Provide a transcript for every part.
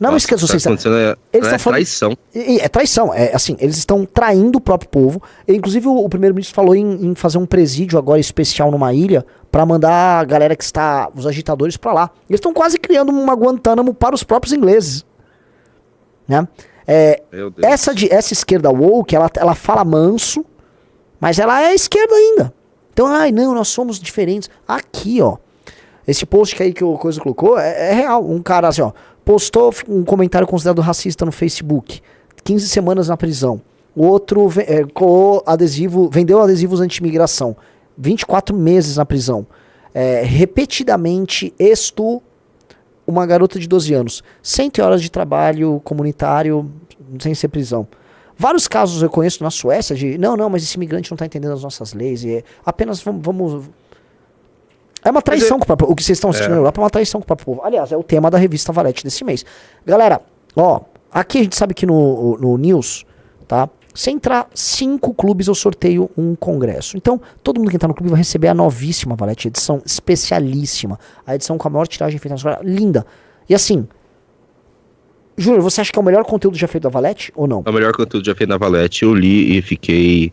Não, mas esqueça, vocês eles estão falando traição. É traição, é assim, eles estão traindo o próprio povo. E, inclusive o primeiro-ministro falou em fazer um presídio agora especial numa ilha pra mandar a galera que está, os agitadores pra lá. Eles estão quase criando uma Guantánamo para os próprios ingleses, né? Essa esquerda woke, ela fala manso, mas ela é esquerda ainda. Então, não, nós somos diferentes. Aqui, ó, esse post que aí que o Coisa colocou é real. Um cara assim, ó, postou um comentário considerado racista no Facebook, 15 semanas na prisão. O outro vendeu adesivos anti-imigração, 24 meses na prisão. Repetidamente uma garota de 12 anos, 100 horas de trabalho comunitário sem ser prisão. Vários casos eu conheço na Suécia de, não, mas esse imigrante não tá entendendo as nossas leis, e apenas vamos... É uma traição com o próprio... O que vocês estão assistindo na Europa é uma traição com o próprio povo. Aliás, é o tema da revista Valete desse mês. Galera, ó, aqui a gente sabe que no News, tá? Se entrar 5 clubes, eu sorteio um congresso. Então, todo mundo que entrar no clube vai receber a novíssima Valete, edição especialíssima. A edição com a maior tiragem feita na história. Linda. E assim... Júnior, você acha que é o melhor conteúdo já feito da Valete ou não? É o melhor conteúdo já feito da Valete. Eu li e fiquei...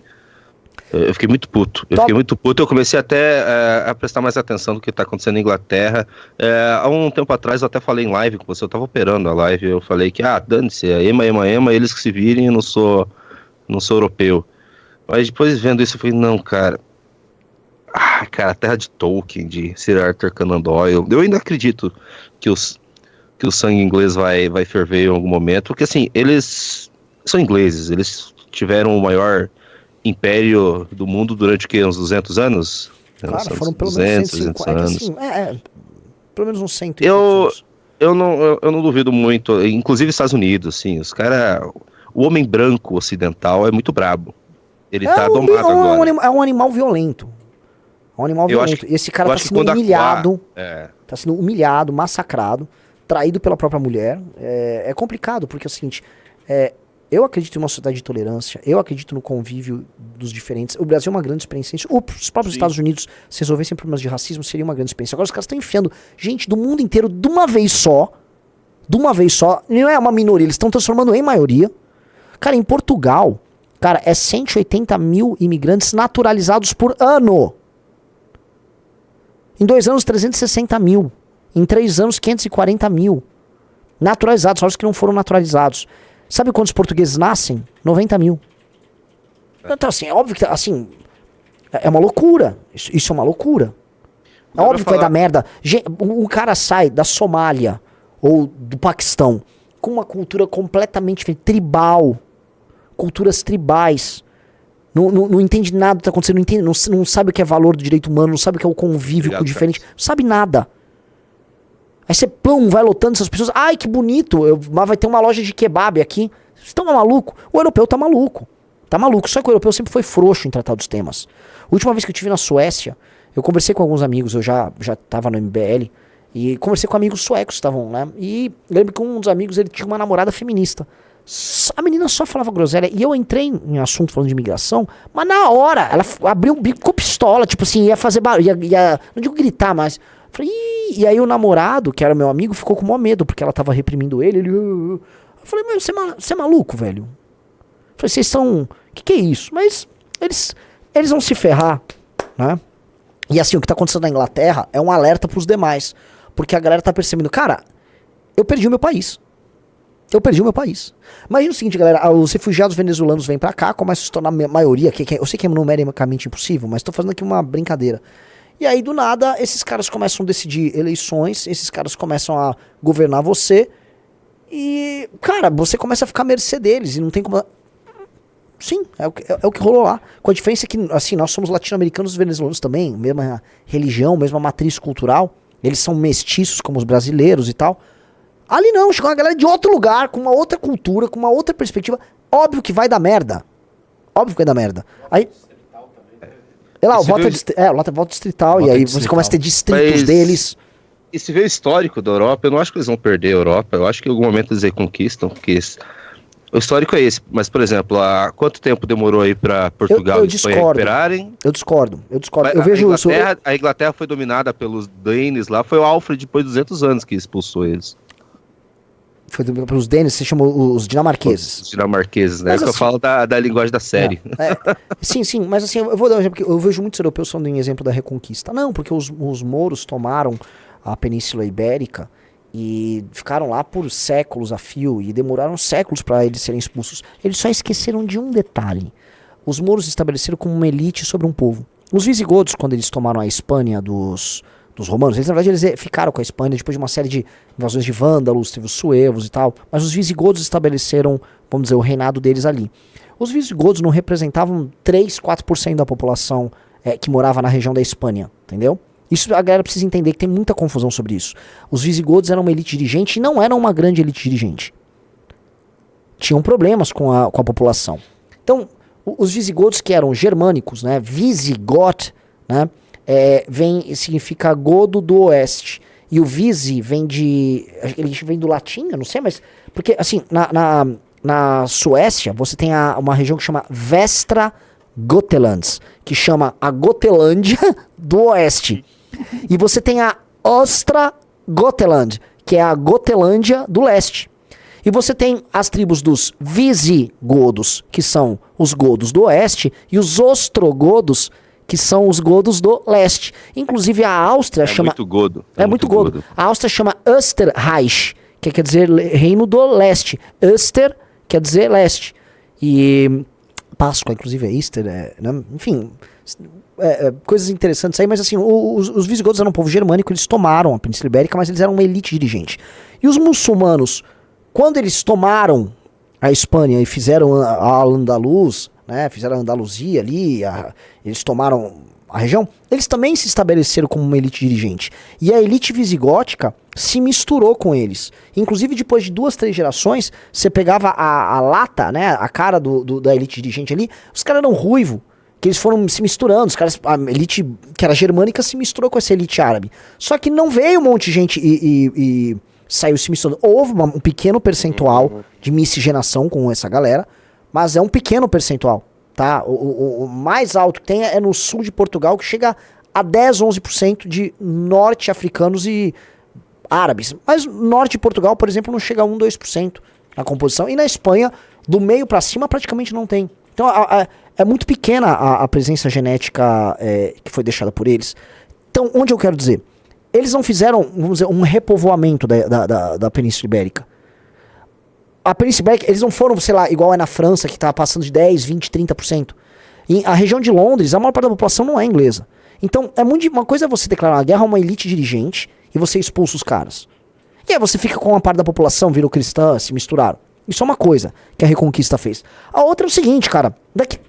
Eu fiquei muito puto. Eu comecei até a prestar mais atenção do que está acontecendo na Inglaterra. Há um tempo atrás eu até falei em live com você, eu estava operando a live, eu falei que, dane-se, ema, eles que se virem, eu não sou europeu. Mas depois vendo isso eu falei, não, cara, a terra de Tolkien, de Sir Arthur Conan Doyle, eu ainda acredito que o sangue inglês vai ferver em algum momento, porque assim, eles são ingleses, eles tiveram o maior império do mundo durante o quê? Uns 200 anos? Claro, foram pelo menos 200 anos. Assim, pelo menos uns 100 anos. Eu não duvido muito, inclusive Estados Unidos, assim, os caras... O homem branco ocidental é muito brabo. Ele tá domado agora. É um animal violento. E esse cara tá sendo humilhado. Tá sendo humilhado, massacrado, traído pela própria mulher. É complicado, porque é o seguinte... Eu acredito em uma sociedade de tolerância, eu acredito no convívio dos diferentes. O Brasil é uma grande experiência. Os próprios Estados Unidos, se resolvessem problemas de racismo, seria uma grande experiência. Agora os caras estão enfiando gente do mundo inteiro de uma vez só, não é uma minoria, eles estão transformando em maioria. Cara, em Portugal, é 180 mil imigrantes naturalizados por ano. Em 2 anos, 360 mil. Em 3 anos, 540 mil. Naturalizados, só os que não foram naturalizados. Sabe quantos portugueses nascem? 90 mil. Então, assim, é óbvio que, assim, é uma loucura. Isso é uma loucura. É óbvio que vai dar merda. Um cara sai da Somália ou do Paquistão com uma cultura completamente diferente, tribal. Culturas tribais. Não entende nada do que tá acontecendo, não sabe o que é valor do direito humano, não sabe o que é o convívio com o diferente, não sabe nada. Aí você, vai lotando essas pessoas. Ai, que bonito, mas vai ter uma loja de kebab aqui. Vocês estão maluco? O europeu tá maluco. Tá maluco. Só que o europeu sempre foi frouxo em tratar dos temas. A última vez que eu estive na Suécia, eu conversei com alguns amigos, eu já tava no MBL, e conversei com amigos suecos que estavam lá. E lembro que um dos amigos, ele tinha uma namorada feminista. A menina só falava groselha. E eu entrei em assunto falando de imigração, mas na hora, ela abriu o bico com pistola, tipo assim, ia fazer barulho, não digo gritar, mas... Falei, e aí o namorado, que era meu amigo, ficou com o maior medo, porque ela tava reprimindo ele. Eu falei, mas você é maluco, velho? Eu falei, vocês são... Que é isso? Mas eles vão se ferrar, né? E assim, o que tá acontecendo na Inglaterra é um alerta pros demais. Porque a galera tá percebendo, cara, eu perdi o meu país. Imagina o seguinte, galera, os refugiados venezuelanos vêm pra cá, começam a se tornar maioria, eu sei que é numericamente impossível, mas tô fazendo aqui uma brincadeira. E aí, do nada, esses caras começam a decidir eleições, esses caras começam a governar você, e, cara, você começa a ficar à mercê deles, e não tem como... Sim, é o que rolou lá. Com a diferença que, assim, nós somos latino-americanos e venezuelanos também, mesma religião, mesma matriz cultural, eles são mestiços como os brasileiros e tal. Ali não, chegou uma galera de outro lugar, com uma outra cultura, com uma outra perspectiva, óbvio que vai dar merda. Aí... lá volta distrital, e aí você começa a ter distritos deles. E se vê o histórico da Europa, eu não acho que eles vão perder a Europa, eu acho que em algum momento eles reconquistam, porque o histórico é esse. Mas, por exemplo, há quanto tempo demorou aí para Portugal e Espanha recuperarem? Eu discordo. Eu vejo a Inglaterra foi dominada pelos Danes lá, foi o Alfred depois de 200 anos que expulsou eles. Foi pelos Dênis, você chamou os dinamarqueses. Os dinamarqueses, né? Mas, É que eu assim, falo da linguagem da série. Sim, mas assim, eu vou dar um exemplo, porque eu vejo muitos europeus falando em exemplo da Reconquista. Não, porque os mouros tomaram a Península Ibérica e ficaram lá por séculos a fio, e demoraram séculos para eles serem expulsos. Eles só esqueceram de um detalhe. Os mouros se estabeleceram como uma elite sobre um povo. Os visigodos, quando eles tomaram a Espanha dos romanos, eles na verdade eles ficaram com a Espanha depois de uma série de invasões de vândalos, teve os suevos e tal, mas os visigodos estabeleceram, vamos dizer, o reinado deles ali. Os visigodos não representavam 3, 4% da população que morava na região da Espanha, entendeu? Isso a galera precisa entender, que tem muita confusão sobre isso. Os visigodos eram uma elite dirigente e não eram uma grande elite dirigente. Tinham problemas com a população. Então, os visigodos, que eram germânicos, né, Visigoth, né, significa godo do oeste. E o visi vem do latim, eu não sei, mas... Porque, assim, na Suécia, você tem uma região que chama Västra Götalands, que chama a Gotelândia do oeste. E você tem a Östra Götaland, que é a Gotelândia do leste. E você tem as tribos dos visigodos, que são os godos do oeste, e os ostrogodos, que são os godos do leste. Inclusive a Áustria chama... Muito godo. É muito godo. A Áustria chama Österreich, que quer dizer reino do leste. Öster quer dizer leste. E Páscoa, inclusive, é Easter, né? Enfim, coisas interessantes aí, mas assim, os visigodos eram um povo germânico, eles tomaram a Península Ibérica, mas eles eram uma elite dirigente. E os muçulmanos, quando eles tomaram a Espanha e fizeram a Al-Andalus, né, fizeram a Andaluzia ali, eles tomaram a região, eles também se estabeleceram como uma elite dirigente. E a elite visigótica se misturou com eles. Inclusive, depois de 2, 3 gerações, você pegava a lata, né, a cara da elite dirigente ali, os caras eram ruivo, que eles foram se misturando, a elite que era germânica se misturou com essa elite árabe. Só que não veio um monte de gente e saiu se misturando. Houve um pequeno percentual de miscigenação com essa galera, mas é um pequeno percentual, tá? O mais alto que tem é no sul de Portugal, que chega a 10, 11% de norte-africanos e árabes. Mas norte de Portugal, por exemplo, não chega a 1, 2% na composição. E na Espanha, do meio para cima, praticamente não tem. Então é muito pequena a presença genética que foi deixada por eles. Então, onde eu quero dizer? Eles não fizeram, vamos dizer, um repovoamento da Península Ibérica. A Península Ibérica, eles não foram, sei lá, igual é na França, que está passando de 10, 20, 30%. E a região de Londres, a maior parte da população não é inglesa. Então, uma coisa é você declarar uma guerra a uma elite dirigente e você expulsa os caras. E aí você fica com uma parte da população, virou cristã, se misturaram. Isso é uma coisa que a Reconquista fez. A outra é o seguinte, cara, daqui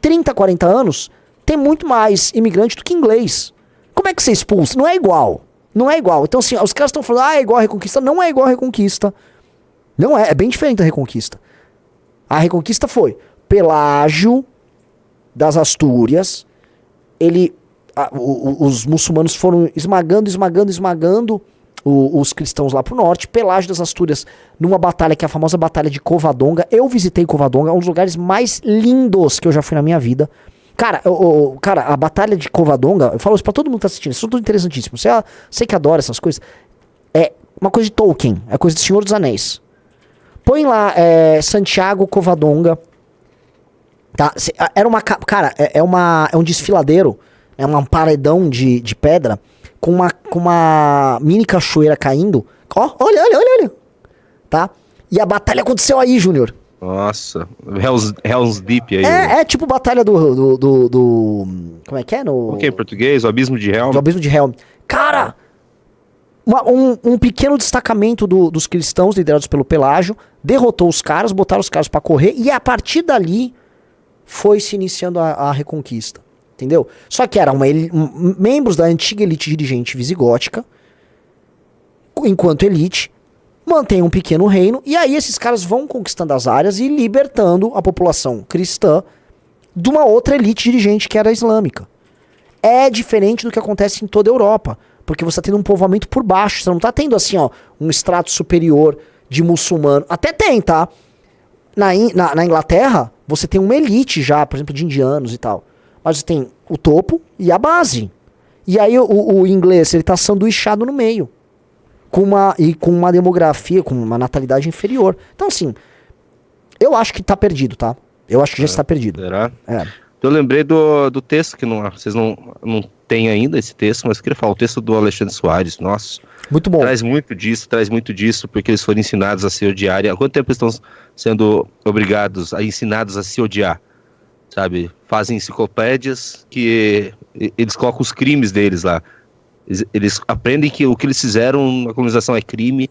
30, 40 anos, tem muito mais imigrante do que inglês. Como é que você expulsa? Não é igual. Não é igual. Então, assim, os caras estão falando, é igual a Reconquista. Não é igual a Reconquista. Não é bem diferente da Reconquista. A Reconquista foi Pelágio das Astúrias. Os muçulmanos foram esmagando os cristãos lá pro norte. Pelágio das Astúrias, numa batalha que é a famosa Batalha de Covadonga. Eu visitei Covadonga, é um dos lugares mais lindos que eu já fui na minha vida. Cara, a Batalha de Covadonga, eu falo isso pra todo mundo que tá assistindo, isso é tudo interessantíssimo. Você que adora essas coisas. É uma coisa de Tolkien, é coisa de Senhor dos Anéis. Põe lá Santiago Covadonga. Tá? Era uma. Cara, é um desfiladeiro, é um paredão de pedra com uma mini cachoeira caindo. Ó, olha. Tá? E a batalha aconteceu aí, Júnior. Nossa, Hell's Deep aí. É tipo batalha do como é que é? O que em português? O Abismo de Helm? Do Abismo de Helm. Cara, um pequeno destacamento dos cristãos liderados pelo Pelágio derrotou os caras, botaram os caras pra correr e a partir dali foi se iniciando a Reconquista. Entendeu? Só que eram membros da antiga elite dirigente visigótica, enquanto elite, mantém um pequeno reino, e aí esses caras vão conquistando as áreas e libertando a população cristã de uma outra elite dirigente que era a islâmica. É diferente do que acontece em toda a Europa, porque você está tendo um povoamento por baixo, você não está tendo assim, ó, um extrato superior de muçulmano. Até tem, tá? Na Inglaterra, você tem uma elite já, por exemplo, de indianos e tal. Mas você tem o topo e a base. E aí o inglês, ele tá sanduichado no meio. com uma demografia, com uma natalidade inferior. Então, assim, eu acho que tá perdido, tá? Eu acho que já está perdido. Será? Eu lembrei do texto, que vocês não têm ainda esse texto, mas eu queria falar, o texto do Alexandre Soares, nossa. Muito bom. Traz muito disso, porque eles foram ensinados a se odiar. Há quanto tempo estão sendo ensinados a se odiar? Sabe? Fazem enciclopédias que eles colocam os crimes deles lá. Eles aprendem que o que eles fizeram na colonização é crime,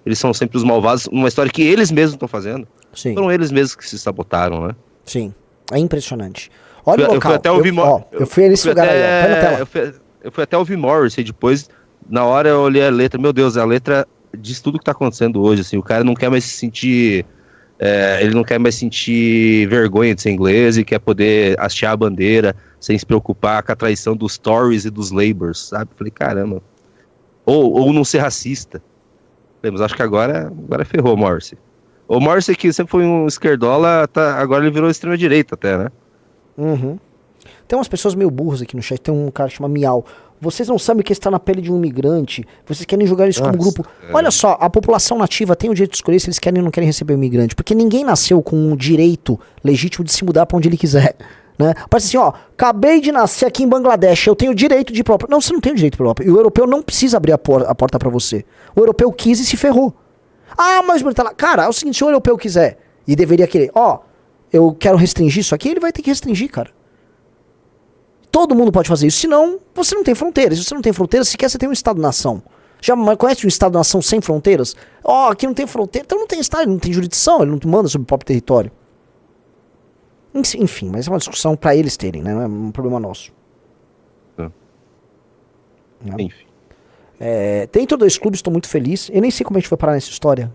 eles são sempre os malvados, uma história que eles mesmos estão fazendo. Sim. Foram eles mesmos que se sabotaram, né? Sim, é impressionante. Olha o local. Eu fui até ouvir eu fui nesse lugar aí, ó. Põe na tela. Eu fui até ouvir Morrissey, depois, na hora eu olhei a letra, meu Deus, a letra diz tudo que tá acontecendo hoje, assim, o cara não quer mais se sentir... ele não quer mais sentir vergonha de ser inglês e quer poder hastear a bandeira sem se preocupar com a traição dos Tories e dos Labours, sabe? Falei, caramba. Ou não ser racista. Mas acho que agora ferrou o Morrissey. O Morrissey, que sempre foi um esquerdola, agora ele virou extrema-direita até, né? Uhum. Tem umas pessoas meio burras aqui no chat, tem um cara que chama Miau. Vocês não sabem o que está na pele de um imigrante, vocês querem julgar isso como grupo. Olha só, a população nativa tem o direito de escolher se eles querem ou não querem receber o imigrante, porque ninguém nasceu com o direito legítimo de se mudar para onde ele quiser. Né? Parece assim, ó, acabei de nascer aqui em Bangladesh, eu tenho o direito de ir pra Europa. Não, você não tem o direito de ir pra Europa. E o europeu não precisa abrir a porta para você. O europeu quis e se ferrou. Ah, mas tá lá. Cara, é o seguinte, se o europeu quiser e deveria querer, ó, eu quero restringir isso aqui, ele vai ter que restringir, cara. Todo mundo pode fazer isso, senão você não tem fronteiras. Se você não tem fronteiras, se quer, você tem um Estado-nação. Já conhece um Estado-nação sem fronteiras? Ó, aqui não tem fronteira, então não tem Estado, ele não tem jurisdição, ele não manda sobre o próprio território. Enfim, mas é uma discussão pra eles terem, né? Não é um problema nosso. Enfim. Dentro dos clubes, estou muito feliz. Eu nem sei como a gente foi parar nessa história.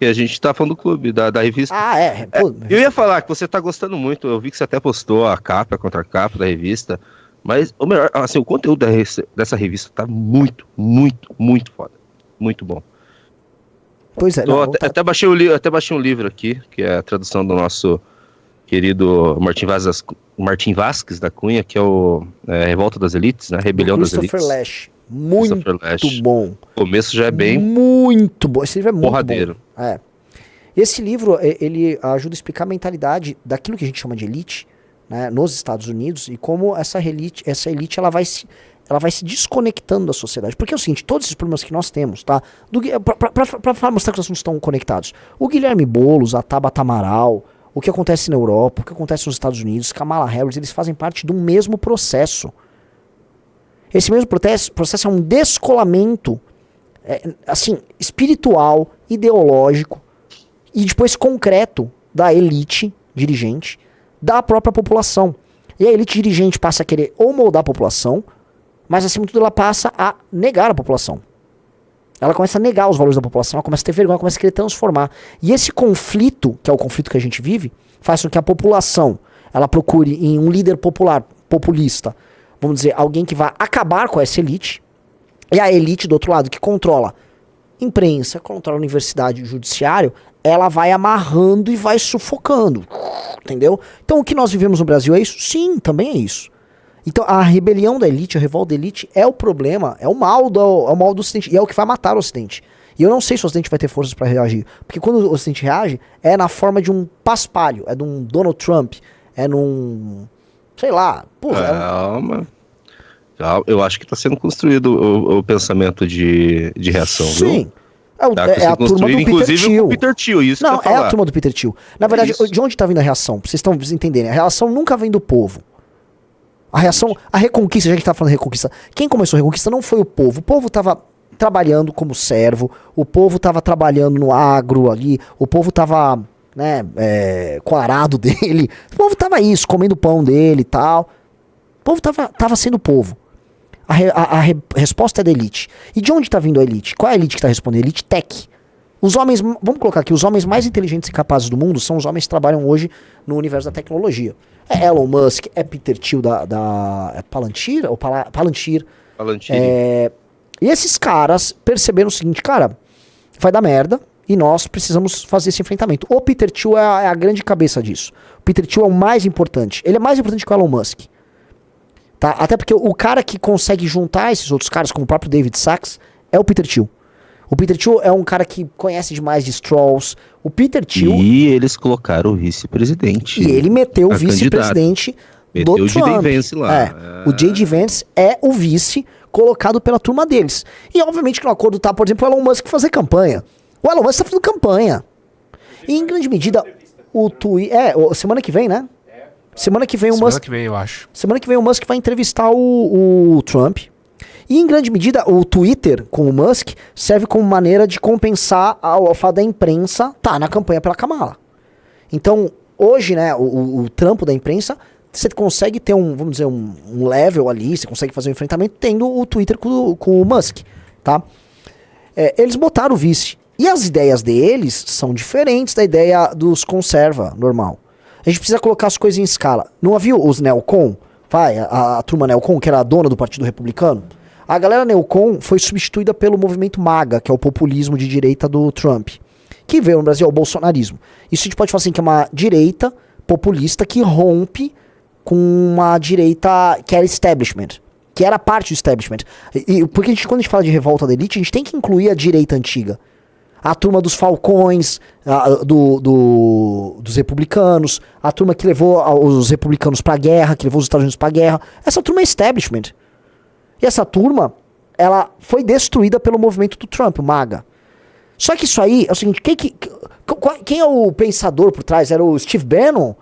E a gente tá falando do clube, da revista. Eu ia falar que você tá gostando muito, eu vi que você até postou a capa, a contracapa da revista, mas o melhor, assim, o conteúdo dessa revista tá muito, muito, muito foda. Muito bom. Pois é. Até baixei um livro aqui, que é a tradução do nosso querido Martim Vasques da Cunha, que é o Revolta das Elites, né? Rebelião das Elites. Christopher Lash. Muito bom. O começo já é bem... Muito bom. Esse livro é muito porradeiro. bom. Esse livro, ele ajuda a explicar a mentalidade daquilo que a gente chama de elite, né, nos Estados Unidos, e como essa elite ela vai se desconectando da sociedade. Porque é o seguinte, todos esses problemas que nós temos, tá? Pra mostrar que os assuntos estão conectados. O Guilherme Boulos, a Tabata Amaral, o que acontece na Europa, o que acontece nos Estados Unidos, Kamala Harris, eles fazem parte de um mesmo processo. Esse mesmo processo é um descolamento, assim, espiritual, ideológico e depois concreto da elite dirigente, da própria população. E a elite dirigente passa a querer ou moldar a população, mas acima de tudo ela passa a negar a população. Ela começa a negar os valores da população, ela começa a ter vergonha, começa a querer transformar. E esse conflito, que é o conflito que a gente vive, faz com que a população ela procure em um líder populista, vamos dizer, alguém que vai acabar com essa elite, e a elite do outro lado, que controla imprensa, controla a universidade, o judiciário, ela vai amarrando e vai sufocando, entendeu? Então o que nós vivemos no Brasil é isso? Sim, também é isso. Então a rebelião da elite, a revolta da elite é o problema, é o mal do Ocidente, e é o que vai matar o Ocidente. E eu não sei se o Ocidente vai ter forças para reagir, porque quando o Ocidente reage, é na forma de um paspalho, é de um Donald Trump, é num... sei lá, Calma. Eu acho que está sendo construído o pensamento de reação, sim. viu? Sim. É a turma do inclusive o Peter Thiel, isso não, que eu ia falar. É a turma do Peter Thiel. Na verdade, de onde está vindo a reação? Pra vocês estão entenderem, a reação nunca vem do povo. A reação, a reconquista, já que a gente tá falando de reconquista, quem começou a reconquista não foi o povo estava trabalhando como servo, o povo estava trabalhando no agro ali, o povo estava, né, com o arado dele, o povo estava isso, comendo o pão dele e tal, o povo estava sendo povo. A resposta é da elite. E de onde está vindo a elite? Qual é a elite que está respondendo? Elite tech. Os homens, vamos colocar aqui, os homens mais inteligentes e capazes do mundo são os homens que trabalham hoje no universo da tecnologia. É Elon Musk, é Peter Thiel é Palantir? Ou Palantir. E esses caras perceberam o seguinte, cara, vai dar merda e nós precisamos fazer esse enfrentamento. O Peter Thiel é a grande cabeça disso. O Peter Thiel é o mais importante. Ele é mais importante que o Elon Musk. Tá? Até porque o cara que consegue juntar esses outros caras, como o próprio David Sachs, é o Peter Thiel. O Peter Thiel é um cara que conhece demais de Strauss. O Peter Thiel... E eles colocaram o vice-presidente. E ele meteu o vice-presidente do Meteu o Trump. J.D. Vance lá. O J.D. Vance é o vice colocado pela turma deles. E obviamente que no acordo tá, por exemplo, o Elon Musk fazer campanha. O Elon Musk tá fazendo campanha. E em grande medida, o Twitter... semana que vem, né? Semana que vem o Musk... Semana que vem, eu acho. Semana que vem o Musk vai entrevistar o Trump. E em grande medida, o Twitter com o Musk serve como maneira de compensar o fato da imprensa tá na campanha pela Kamala. Então, hoje, né, o trampo da imprensa, você consegue ter vamos dizer, um level ali, você consegue fazer um enfrentamento tendo o Twitter com o Musk, tá? Eles botaram o vice. E as ideias deles são diferentes da ideia dos conserva, normal. A gente precisa colocar as coisas em escala. Não havia os neocon? A turma neocon, que era a dona do Partido Republicano? A galera neocon foi substituída pelo movimento MAGA, que é o populismo de direita do Trump, que veio no Brasil ao bolsonarismo. Isso a gente pode falar assim, que é uma direita populista que rompe com uma direita que era establishment, que era parte do establishment. Porque quando a gente fala de revolta da elite, a gente tem que incluir a direita antiga. A turma dos falcões, dos republicanos, a turma que levou os republicanos pra guerra, que levou os Estados Unidos pra guerra. Essa turma é establishment. E essa turma, ela foi destruída pelo movimento do Trump, o MAGA. Só que isso aí é o seguinte, quem é o pensador por trás? Era o Steve Bannon?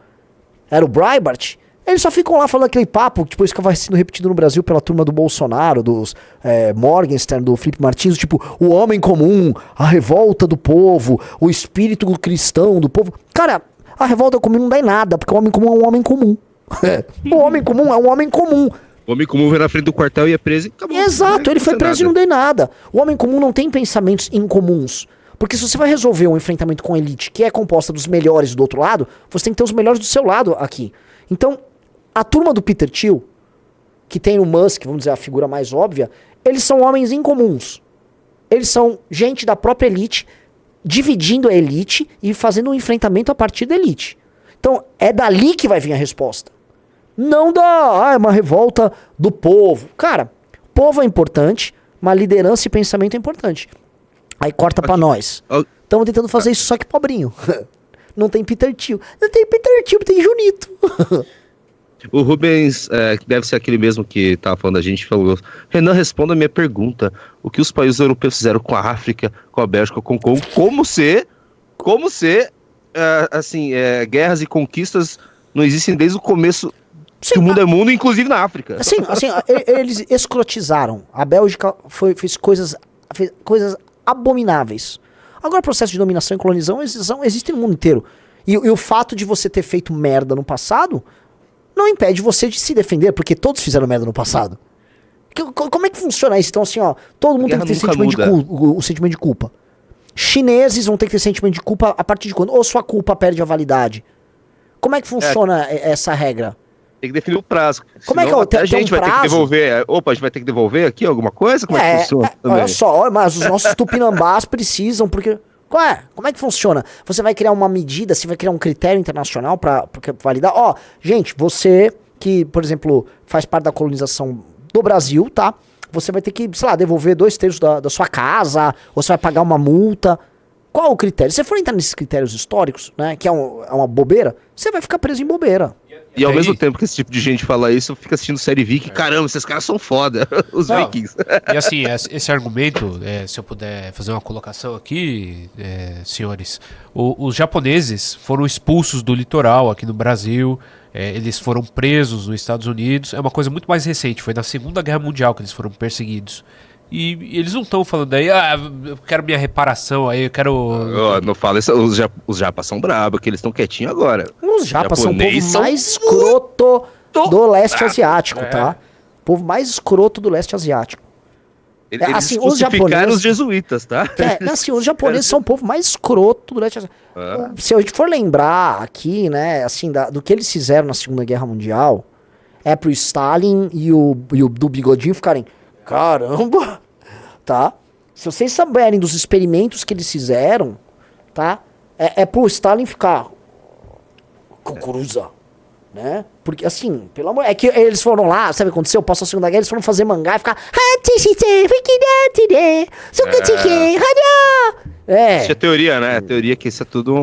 Era o Breitbart? Eles só ficam lá falando aquele papo que depois vai sendo repetido no Brasil pela turma do Bolsonaro, dos Morgenstern, do Felipe Martins, tipo, o homem comum, a revolta do povo, o espírito cristão do povo. Cara, a revolta comum não dá em nada, porque o homem comum é um homem comum. O homem comum é um homem comum. O homem comum veio na frente do quartel e é preso e acabou. Exato, ele foi preso e não deu nada. O homem comum não tem pensamentos incomuns. Porque se você vai resolver um enfrentamento com a elite que é composta dos melhores do outro lado, você tem que ter os melhores do seu lado aqui. Então, a turma do Peter Thiel, que tem o Musk, vamos dizer, a figura mais óbvia, eles são homens incomuns. Eles são gente da própria elite, dividindo a elite e fazendo um enfrentamento a partir da elite. Então, é dali que vai vir a resposta. Não é uma revolta do povo. Cara, povo é importante, mas liderança e pensamento é importante. Aí corta pra nós. Estamos tentando fazer isso, só que pobrinho. Não tem Peter Thiel. Não tem Peter Thiel, tem Junito. O Rubens, que deve ser aquele mesmo que tava falando, a gente falou: Renan, responda a minha pergunta. O que os países europeus fizeram com a África, com a Bélgica, com o Congo? Como se guerras e conquistas não existem desde o começo. Sim, que o mundo é mundo, inclusive na África. Assim, eles escrotizaram. A Bélgica fez coisas abomináveis. Agora, o processo de dominação e colonização existe no mundo inteiro. E o fato de você ter feito merda no passado não impede você de se defender, porque todos fizeram merda no passado. Como é que funciona isso? Então, assim, ó, todo mundo tem que ter o sentimento de culpa. Chineses vão ter que ter sentimento de culpa a partir de quando? Ou sua culpa perde a validade? Como é que funciona essa regra? Tem que definir o prazo. Como é que a gente vai ter que devolver? Opa, a gente vai ter que devolver aqui alguma coisa? Como é que funciona? Olha só, mas os nossos tupinambás precisam, porque... Como é que funciona? Você vai criar uma medida, você vai criar um critério internacional pra validar? Gente, você que, por exemplo, faz parte da colonização do Brasil, tá? Você vai ter que, sei lá, devolver 2/3 da sua casa, ou você vai pagar uma multa. Qual o critério? Se você for entrar nesses critérios históricos, né, que é uma bobeira, você vai ficar preso em bobeira. E ao mesmo tempo que esse tipo de gente fala isso, fica assistindo série Viking, caramba, esses caras são foda, os Vikings. E assim, esse argumento, se eu puder fazer uma colocação aqui, senhores, os japoneses foram expulsos do litoral aqui no Brasil, eles foram presos nos Estados Unidos, é uma coisa muito mais recente, foi na Segunda Guerra Mundial que eles foram perseguidos. E eles não estão falando aí, eu quero minha reparação, aí eu quero... Não fala isso, os japas são brabos, que eles estão quietinhos agora. Os japas são o povo mais escroto do leste asiático, tá? O povo mais escroto do leste asiático. Eles assim, os japoneses, os jesuítas, tá? Assim, os japoneses são o povo mais escroto do leste asiático. Se a gente for lembrar aqui, né, assim, do que eles fizeram na Segunda Guerra Mundial, é pro Stalin e o do Bigodinho ficarem... Caramba, tá? Se vocês souberem dos experimentos que eles fizeram, tá? É pro Stalin ficar... Cucuruza, né? Porque, assim, pelo amor... É que eles foram lá, sabe o que aconteceu? Passou a Segunda Guerra, eles foram fazer mangá e ficar... Isso é teoria, né? A teoria que isso é tudo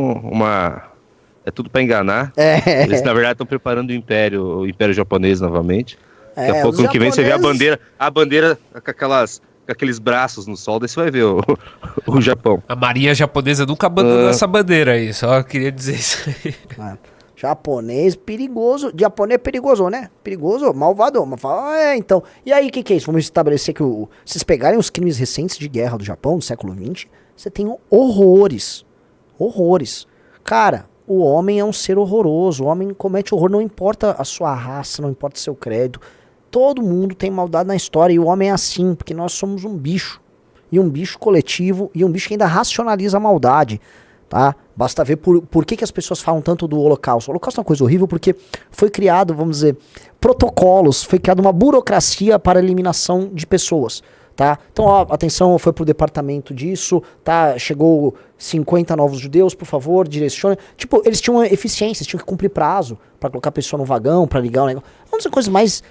é tudo pra enganar. Eles, na verdade, estão preparando o Império Japonês novamente. Daqui a pouco, ano que vem, você vê a bandeira com aqueles braços no sol, daí você vai ver o Japão. A marinha japonesa nunca abandonou essa bandeira aí, só queria dizer isso aí. Japonês perigoso. Japonês é perigoso, né? Perigoso, malvado. Mas fala, então. E aí, o que é isso? Vamos estabelecer que vocês pegarem os crimes recentes de guerra do Japão, do século XX, você tem horrores. Horrores. Cara, o homem é um ser horroroso. O homem comete horror, não importa a sua raça, não importa o seu credo. Todo mundo tem maldade na história e o homem é assim, porque nós somos um bicho. E um bicho coletivo, e um bicho que ainda racionaliza a maldade. Tá? Basta ver por que as pessoas falam tanto do Holocausto. O Holocausto é uma coisa horrível porque foi criado, vamos dizer, protocolos, foi criada uma burocracia para a eliminação de pessoas. Tá? Então, ó, atenção, foi pro departamento disso, tá? Chegou 50 novos judeus, por favor, direcione. Tipo, eles tinham eficiência, tinham que cumprir prazo para colocar a pessoa no vagão, para ligar o negócio. Uma das coisas mais...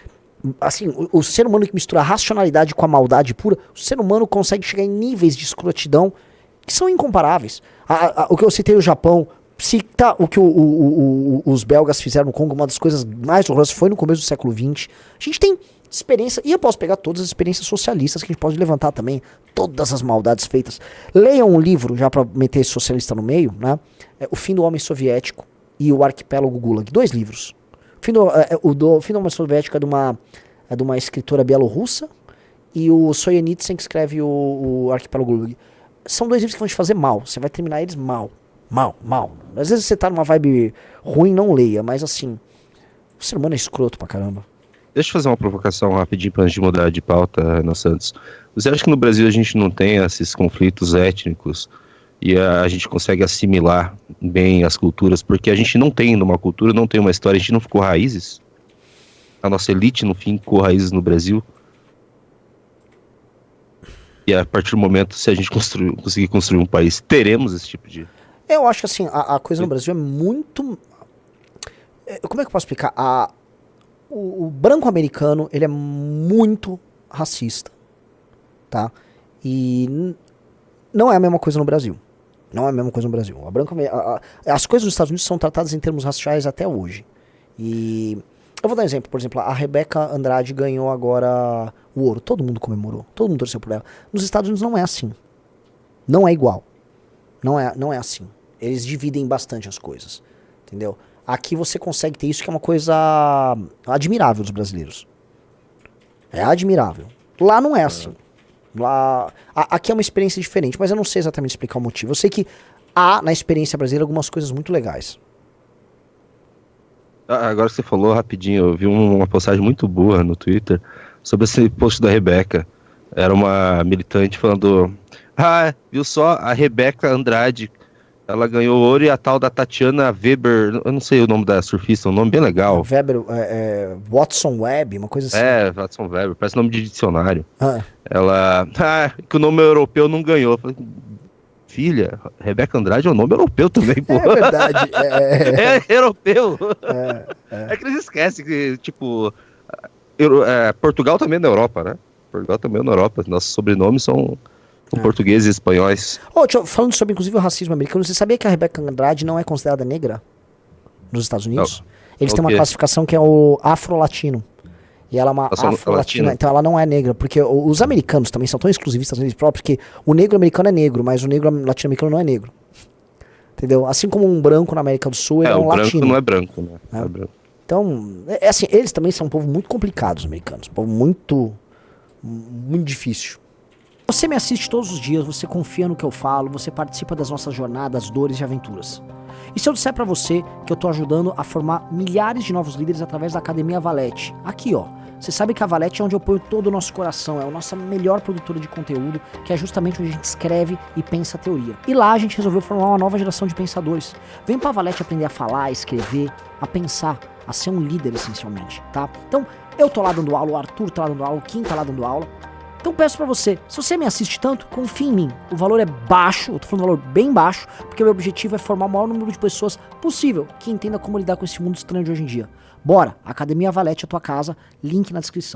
Assim, o ser humano que mistura a racionalidade com a maldade pura, o ser humano consegue chegar em níveis de escrotidão que são incomparáveis. O que eu citei o Japão, o que os belgas fizeram no Congo, uma das coisas mais horrorosas foi no começo do século XX. A gente tem experiência, e eu posso pegar todas as experiências socialistas que a gente pode levantar também, todas as maldades feitas. Leiam um livro, já para meter esse socialista no meio, né? O Fim do Homem Soviético e o Arquipélago Gulag. 2 livros. O Fim do Homem Soviético é de uma escritora bielorrussa, e o Solzhenitsyn que escreve o Arquipélago Gulag. São 2 livros que vão te fazer mal. Você vai terminar eles mal. Mal. Às vezes você tá numa vibe ruim, não leia. Mas assim, o ser humano é escroto pra caramba. Deixa eu fazer uma provocação rapidinho antes de mudar de pauta, Renan Santos. Você acha que no Brasil a gente não tem esses conflitos étnicos e a gente consegue assimilar bem as culturas? Porque a gente não tem uma cultura, não tem uma história, a gente não ficou raízes? A nossa elite, no fim, ficou raízes no Brasil? E a partir do momento, se a gente conseguir construir um país, teremos esse tipo de... Eu acho que assim, a coisa no Brasil é muito... Como é que eu posso explicar? O branco americano, ele é muito racista, tá? E não é a mesma coisa no Brasil. Não é a mesma coisa no Brasil. As coisas dos Estados Unidos são tratadas em termos raciais até hoje. E eu vou dar um exemplo. Por exemplo, a Rebeca Andrade ganhou agora o ouro. Todo mundo comemorou. Todo mundo torceu por ela. Nos Estados Unidos não é assim. Não é igual. Não é assim. Eles dividem bastante as coisas. Entendeu? Aqui você consegue ter isso, que é uma coisa admirável dos brasileiros. É admirável. Lá não é assim. Lá, aqui é uma experiência diferente, mas eu não sei exatamente explicar o motivo. Eu sei que há na experiência brasileira algumas coisas muito legais. Agora que você falou rapidinho, eu vi uma postagem muito boa no Twitter sobre esse post da Rebeca. Era uma militante falando: viu só, a Rebeca Andrade, ela ganhou ouro, e a tal da Tatiana Weber, eu não sei o nome da surfista, um nome bem legal. Weber, Watson Webb, uma coisa assim. Watson Weber, parece nome de dicionário. Ela, que o nome europeu não ganhou. Eu falei, filha, Rebeca Andrade é um nome europeu também, pô. É verdade. É europeu. É que eles esquecem que, tipo, Portugal também é na Europa, né? Portugal também é na Europa. Nossos sobrenomes são portugueses e espanhóis. Falando sobre, inclusive, o racismo americano, você sabia que a Rebeca Andrade não é considerada negra nos Estados Unidos? Não. Eles têm uma classificação que é o afro-latino. E ela é uma afro-latina, então ela não é negra. Porque os americanos também são tão exclusivistas neles próprios que o negro americano é negro, mas o negro latino-americano não é negro. Entendeu? Assim como um branco na América do Sul, ele é um latino. O branco não é branco, né? É branco. Então, assim, eles também são um povo muito complicado, os americanos. Um povo muito difícil. Você me assiste todos os dias, você confia no que eu falo, você participa das nossas jornadas, dores e aventuras. E se eu disser pra você que eu tô ajudando a formar milhares de novos líderes através da Academia Valete? Aqui, ó. Você sabe que a Valete é onde eu ponho todo o nosso coração, é a nossa melhor produtora de conteúdo, que é justamente onde a gente escreve e pensa a teoria. E lá a gente resolveu formar uma nova geração de pensadores. Vem pra Valete aprender a falar, a escrever, a pensar, a ser um líder essencialmente, tá? Então, eu tô lá dando aula, o Arthur tá lá dando aula, o Kim tá lá dando aula. Então peço pra você, se você me assiste tanto, confie em mim. O valor é baixo, eu tô falando um valor bem baixo, porque o meu objetivo é formar o maior número de pessoas possível que entenda como lidar com esse mundo estranho de hoje em dia. Bora, Academia Valete, a tua casa, link na descrição.